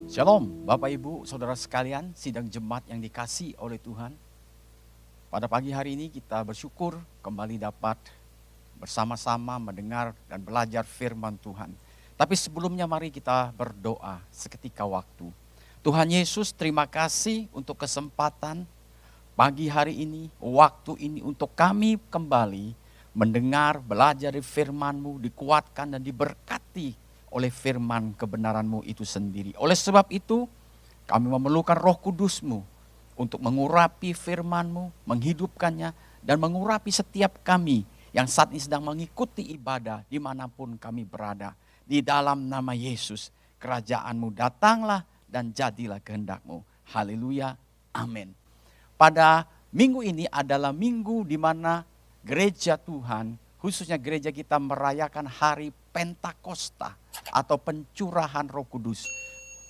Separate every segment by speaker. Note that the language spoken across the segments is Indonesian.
Speaker 1: Shalom Bapak Ibu Saudara sekalian, sidang jemaat yang dikasihi oleh Tuhan. Pada pagi hari ini kita bersyukur kembali dapat bersama-sama mendengar dan belajar firman Tuhan. Tapi sebelumnya mari kita berdoa seketika waktu. Tuhan Yesus, terima kasih untuk kesempatan pagi hari ini, waktu ini untuk kami kembali mendengar, belajar dari firman-Mu, dikuatkan dan diberkati oleh firman kebenaran-Mu itu sendiri. Oleh sebab itu, kami memerlukan Roh Kudus-Mu untuk mengurapi firman-Mu, menghidupkannya, dan mengurapi setiap kami yang saat ini sedang mengikuti ibadah dimanapun kami berada. Di dalam nama Yesus, kerajaan-Mu datanglah dan jadilah kehendak-Mu. Haleluya, amin. Pada minggu ini adalah minggu di mana gereja Tuhan, khususnya gereja kita merayakan hari Pentakosta atau pencurahan Roh Kudus.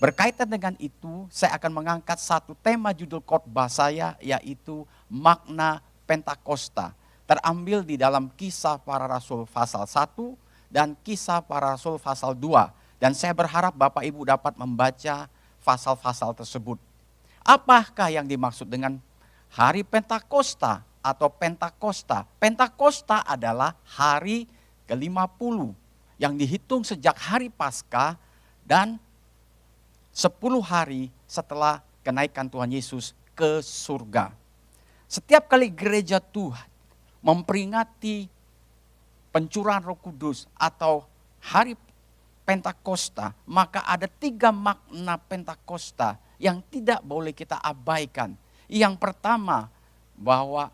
Speaker 1: Berkaitan dengan itu, saya akan mengangkat satu tema judul khotbah saya, yaitu makna Pentakosta. Terambil di dalam Kisah Para Rasul pasal 1 dan Kisah Para Rasul pasal 2. Dan saya berharap Bapak Ibu dapat membaca pasal-pasal tersebut. Apakah yang dimaksud dengan hari Pentakosta atau Pentakosta? Pentakosta adalah hari ke-50 yang dihitung sejak hari Paskah dan 10 hari setelah kenaikan Tuhan Yesus ke surga. Setiap kali gereja Tuhan memperingati pencurahan Roh Kudus atau hari Pentakosta, maka ada 3 makna Pentakosta yang tidak boleh kita abaikan. Yang pertama, bahwa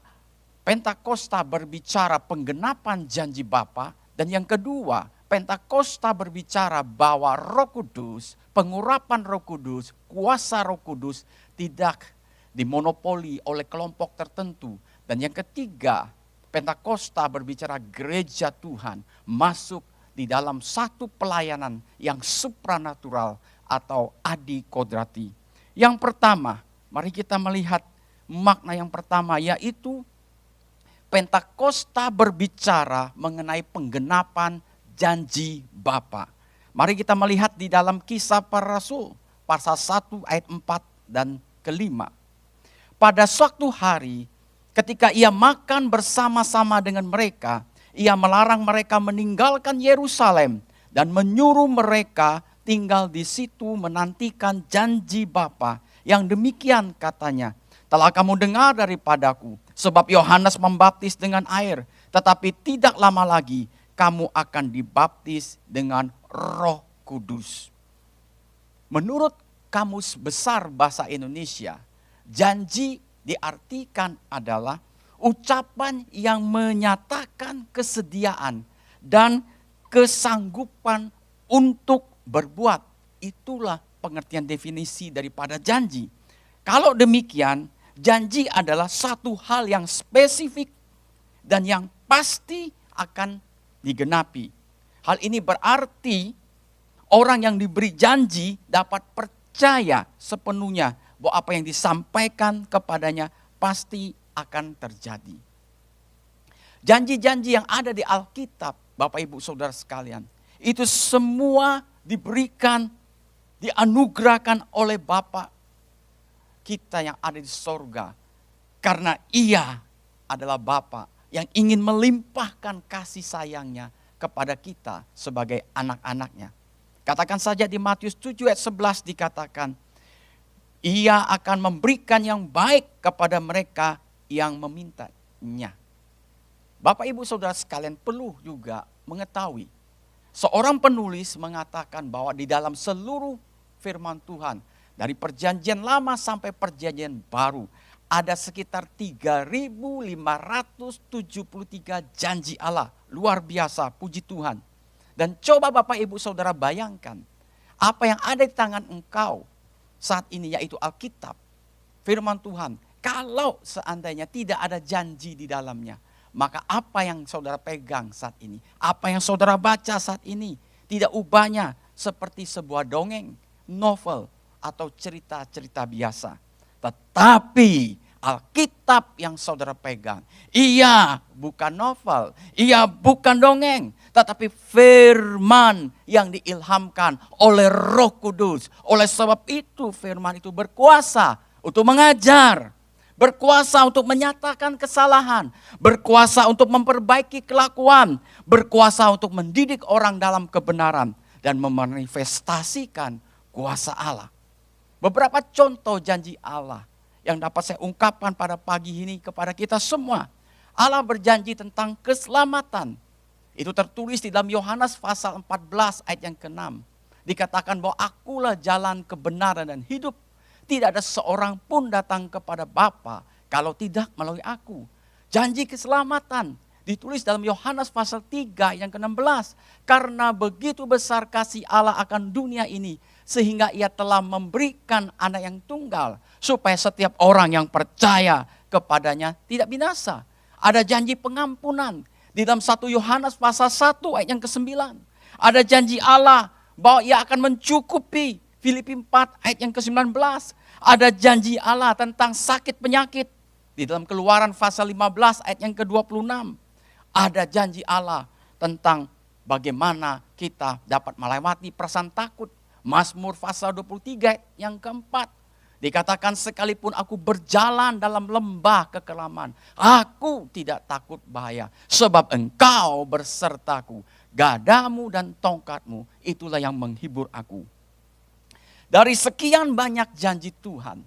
Speaker 1: Pentakosta berbicara penggenapan janji Bapa, dan yang kedua, Pentakosta berbicara bahwa Roh Kudus, pengurapan Roh Kudus, kuasa Roh Kudus tidak dimonopoli oleh kelompok tertentu. Dan yang ketiga, Pentakosta berbicara gereja Tuhan masuk di dalam satu pelayanan yang supranatural atau adikodrati. Yang pertama, mari kita melihat makna yang pertama, yaitu Pentakosta berbicara mengenai penggenapan janji Bapa. Mari kita melihat di dalam Kisah Para Rasul pasal 1 ayat 4 dan ke-5. Pada suatu hari ketika ia makan bersama-sama dengan mereka, ia melarang mereka meninggalkan Yerusalem dan menyuruh mereka tinggal di situ menantikan janji Bapa. Yang demikian katanya, telah kamu dengar daripadaku, sebab Yohanes membaptis dengan air, tetapi tidak lama lagi kamu akan dibaptis dengan Roh Kudus. Menurut Kamus Besar Bahasa Indonesia, janji diartikan adalah ucapan yang menyatakan kesediaan dan kesanggupan untuk berbuat. Itulah pengertian definisi daripada janji. Kalau demikian, janji adalah satu hal yang spesifik dan yang pasti akan digenapi. Hal ini berarti orang yang diberi janji dapat percaya sepenuhnya bahwa apa yang disampaikan kepadanya pasti akan terjadi. Janji-janji yang ada di Alkitab, Bapak Ibu Saudara sekalian, itu semua diberikan, dianugerahkan oleh Bapa kita yang ada di sorga. Karena Ia adalah Bapa yang ingin melimpahkan kasih sayangnya kepada kita sebagai anak-anaknya. Katakan saja di Matius 7 ayat 11 dikatakan, Ia akan memberikan yang baik kepada mereka yang memintanya. Bapak Ibu Saudara sekalian perlu juga mengetahui, seorang penulis mengatakan bahwa di dalam seluruh firman Tuhan, dari perjanjian lama sampai perjanjian baru, ada sekitar 3.573 janji Allah. Luar biasa, puji Tuhan. Dan coba Bapak Ibu Saudara bayangkan, apa yang ada di tangan engkau saat ini, yaitu Alkitab, firman Tuhan. Kalau seandainya tidak ada janji di dalamnya, maka apa yang saudara pegang saat ini, apa yang saudara baca saat ini, tidak ubahnya seperti sebuah dongeng, novel, atau cerita-cerita biasa. Tetapi Alkitab yang saudara pegang. Iya, bukan novel. Iya, bukan dongeng. Tetapi firman yang diilhamkan oleh Roh Kudus. Oleh sebab itu firman itu berkuasa untuk mengajar. Berkuasa untuk menyatakan kesalahan. Berkuasa untuk memperbaiki kelakuan. Berkuasa untuk mendidik orang dalam kebenaran. Dan memanifestasikan kuasa Allah. Beberapa contoh janji Allah yang dapat saya ungkapkan pada pagi ini kepada kita semua. Allah berjanji tentang keselamatan. Itu tertulis di dalam Yohanes pasal 14 ayat yang ke-6. Dikatakan bahwa akulah jalan kebenaran dan hidup. Tidak ada seorang pun datang kepada Bapa kalau tidak melalui aku. Janji keselamatan ditulis dalam Yohanes pasal 3 yang ke-16. Karena begitu besar kasih Allah akan dunia ini, sehingga ia telah memberikan anak yang tunggal, supaya setiap orang yang percaya kepadanya tidak binasa. Ada janji pengampunan di dalam 1 Yohanes pasal 1 ayat yang ke-9. Ada janji Allah bahwa ia akan mencukupi, Filipi 4 ayat yang ke-19. Ada janji Allah tentang sakit penyakit di dalam Keluaran pasal 15 ayat yang ke-26. Ada janji Allah tentang bagaimana kita dapat melewati perasaan takut. Mazmur pasal 23 yang keempat. Dikatakan sekalipun aku berjalan dalam lembah kekelaman, aku tidak takut bahaya. Sebab engkau bersertaku, gadamu dan tongkatmu, itulah yang menghibur aku. Dari sekian banyak janji Tuhan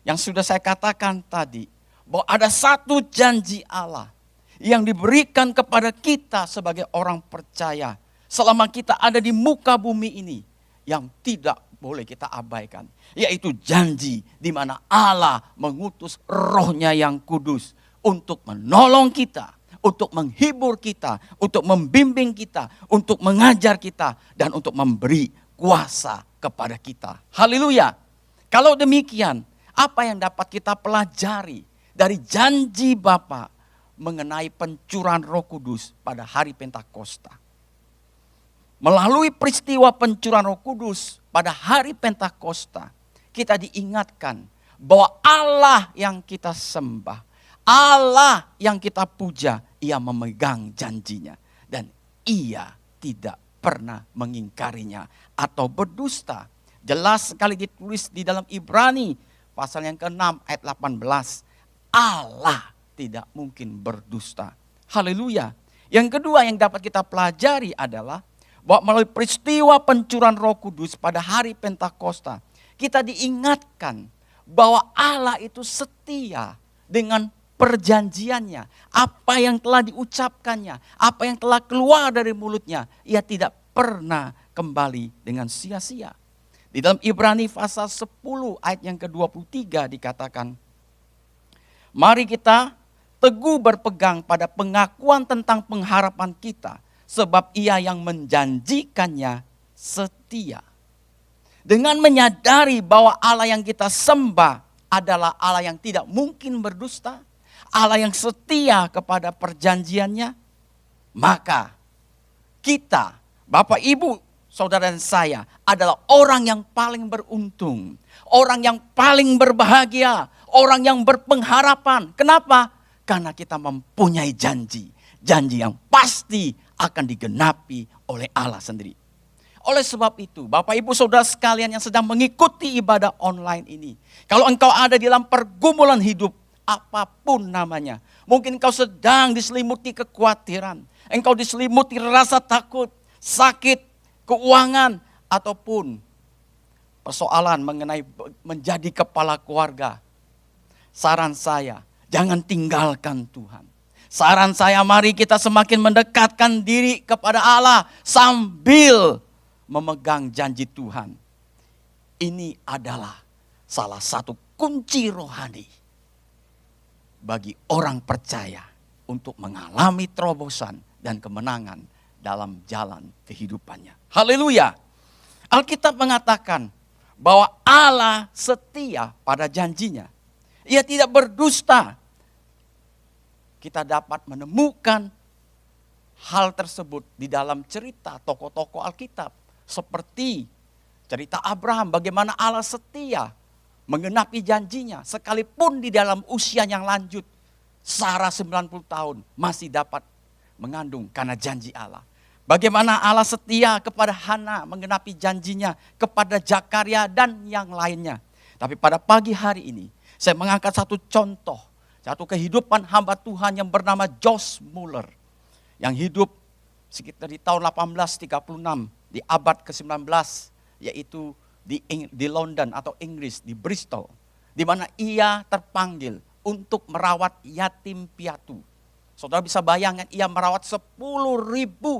Speaker 1: yang sudah saya katakan tadi, bahwa ada satu janji Allah yang diberikan kepada kita sebagai orang percaya selama kita ada di muka bumi ini, yang tidak boleh kita abaikan. Yaitu janji di mana Allah mengutus Roh-Nya yang kudus untuk menolong kita, untuk menghibur kita, untuk membimbing kita, untuk mengajar kita, dan untuk memberi kuasa kepada kita. Haleluya. Kalau demikian, apa yang dapat kita pelajari dari janji Bapa mengenai pencurahan Roh Kudus pada hari Pentakosta? Melalui peristiwa pencurahan Roh Kudus pada hari Pentakosta, kita diingatkan bahwa Allah yang kita sembah, Allah yang kita puja, ia memegang janjinya. Dan ia tidak pernah mengingkarinya atau berdusta. Jelas sekali ditulis di dalam Ibrani pasal yang ke-6 ayat 18. Allah tidak mungkin berdusta. Haleluya. Yang kedua yang dapat kita pelajari adalah bahwa melalui peristiwa pencurahan Roh Kudus pada hari Pentakosta, kita diingatkan bahwa Allah itu setia dengan perjanjiannya. Apa yang telah diucapkannya, apa yang telah keluar dari mulutnya, ia tidak pernah kembali dengan sia-sia. Di dalam Ibrani pasal 10 ayat yang ke-23 dikatakan, mari kita teguh berpegang pada pengakuan tentang pengharapan kita, sebab ia yang menjanjikannya setia. Dengan menyadari bahwa Allah yang kita sembah adalah Allah yang tidak mungkin berdusta, Allah yang setia kepada perjanjiannya, maka kita, Bapak, Ibu, saudara dan saya adalah orang yang paling beruntung, orang yang paling berbahagia, orang yang berpengharapan. Kenapa? Karena kita mempunyai janji, janji yang pasti akan digenapi oleh Allah sendiri. Oleh sebab itu, Bapak Ibu Saudara sekalian yang sedang mengikuti ibadah online ini, kalau engkau ada di dalam pergumulan hidup, apapun namanya, mungkin engkau sedang diselimuti kekhawatiran, engkau diselimuti rasa takut, sakit, keuangan, ataupun persoalan mengenai menjadi kepala keluarga. Saran saya, jangan tinggalkan Tuhan. Saran saya, mari kita semakin mendekatkan diri kepada Allah sambil memegang janji Tuhan. Ini adalah salah satu kunci rohani bagi orang percaya untuk mengalami terobosan dan kemenangan dalam jalan kehidupannya. Haleluya. Alkitab mengatakan bahwa Allah setia pada janjinya. Ia tidak berdusta. Kita dapat menemukan hal tersebut di dalam cerita tokoh-tokoh Alkitab. Seperti cerita Abraham, bagaimana Allah setia menggenapi janjinya. Sekalipun di dalam usia yang lanjut, Sarah 90 tahun masih dapat mengandung karena janji Allah. Bagaimana Allah setia kepada Hana menggenapi janjinya, kepada Zakaria dan yang lainnya. Tapi pada pagi hari ini, saya mengangkat satu contoh, satu kehidupan hamba Tuhan yang bernama Josh Muller. Yang hidup sekitar di tahun 1836, di abad ke-19, yaitu di London atau Inggris, di Bristol. Di mana ia terpanggil untuk merawat yatim piatu. Saudara bisa bayangkan ia merawat 10.000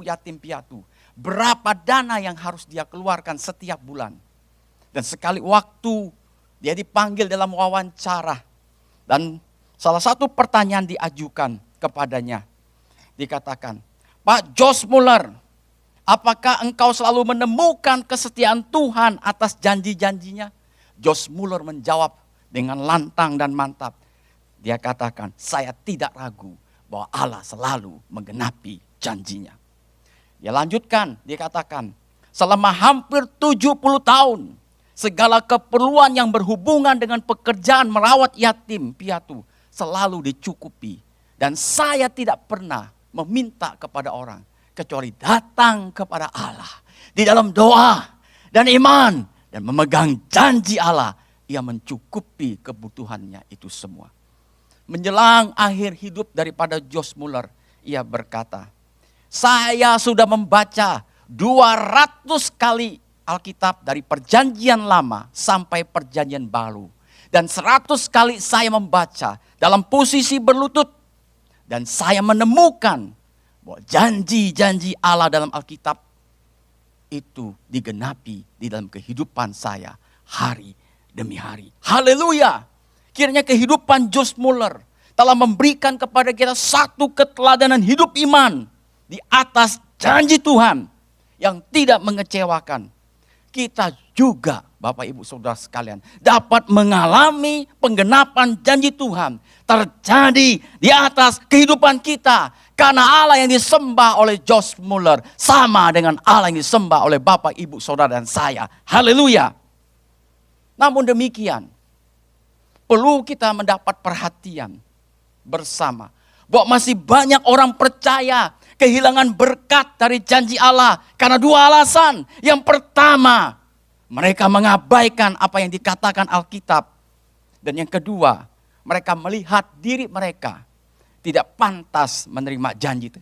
Speaker 1: yatim piatu. Berapa dana yang harus dia keluarkan setiap bulan. Dan sekali waktu dia dipanggil dalam wawancara. Dan salah satu pertanyaan diajukan kepadanya. Dikatakan, Pak Josh Muller, apakah engkau selalu menemukan kesetiaan Tuhan atas janji-janjinya? Josh Muller menjawab dengan lantang dan mantap. Dia katakan, saya tidak ragu bahwa Allah selalu menggenapi janjinya. Dia lanjutkan, dia katakan, selama hampir 70 tahun, segala keperluan yang berhubungan dengan pekerjaan merawat yatim piatu selalu dicukupi. Dan saya tidak pernah meminta kepada orang, kecuali datang kepada Allah. Di dalam doa dan iman dan memegang janji Allah, ia mencukupi kebutuhannya itu semua. Menjelang akhir hidup daripada Josh Muller, ia berkata, saya sudah membaca 200 kali Alkitab dari perjanjian lama sampai perjanjian baru. Dan 100 kali saya membaca dalam posisi berlutut. Dan saya menemukan bahwa janji-janji Allah dalam Alkitab itu digenapi di dalam kehidupan saya hari demi hari. Haleluya! Kiranya kehidupan Josh Muller telah memberikan kepada kita satu keteladanan hidup iman di atas janji Tuhan yang tidak mengecewakan. Kita juga, Bapak Ibu Saudara sekalian, dapat mengalami penggenapan janji Tuhan terjadi di atas kehidupan kita. Karena Allah yang disembah oleh Josh Muller sama dengan Allah yang disembah oleh Bapak, Ibu, Saudara dan saya. Haleluya. Namun demikian, perlu kita mendapat perhatian bersama. Bahwa masih banyak orang percaya kehilangan berkat dari janji Allah. Karena dua alasan. Yang pertama, mereka mengabaikan apa yang dikatakan Alkitab. Dan yang kedua, mereka melihat diri mereka tidak pantas menerima janji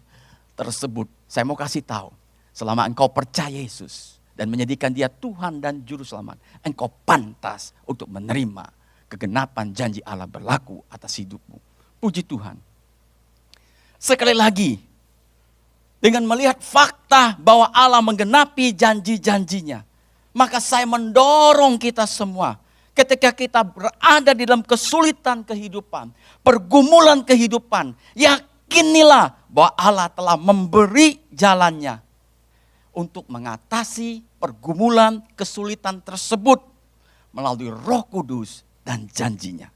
Speaker 1: tersebut. Saya mau kasih tahu, selama engkau percaya Yesus dan menjadikan dia Tuhan dan Juru Selamat, engkau pantas untuk menerima kegenapan janji Allah berlaku atas hidupmu. Puji Tuhan. Sekali lagi, dengan melihat fakta bahwa Allah menggenapi janji-janjinya, maka saya mendorong kita semua, ketika kita berada di dalam kesulitan kehidupan, pergumulan kehidupan, yakinilah bahwa Allah telah memberi jalannya untuk mengatasi pergumulan kesulitan tersebut melalui Roh Kudus dan janjinya.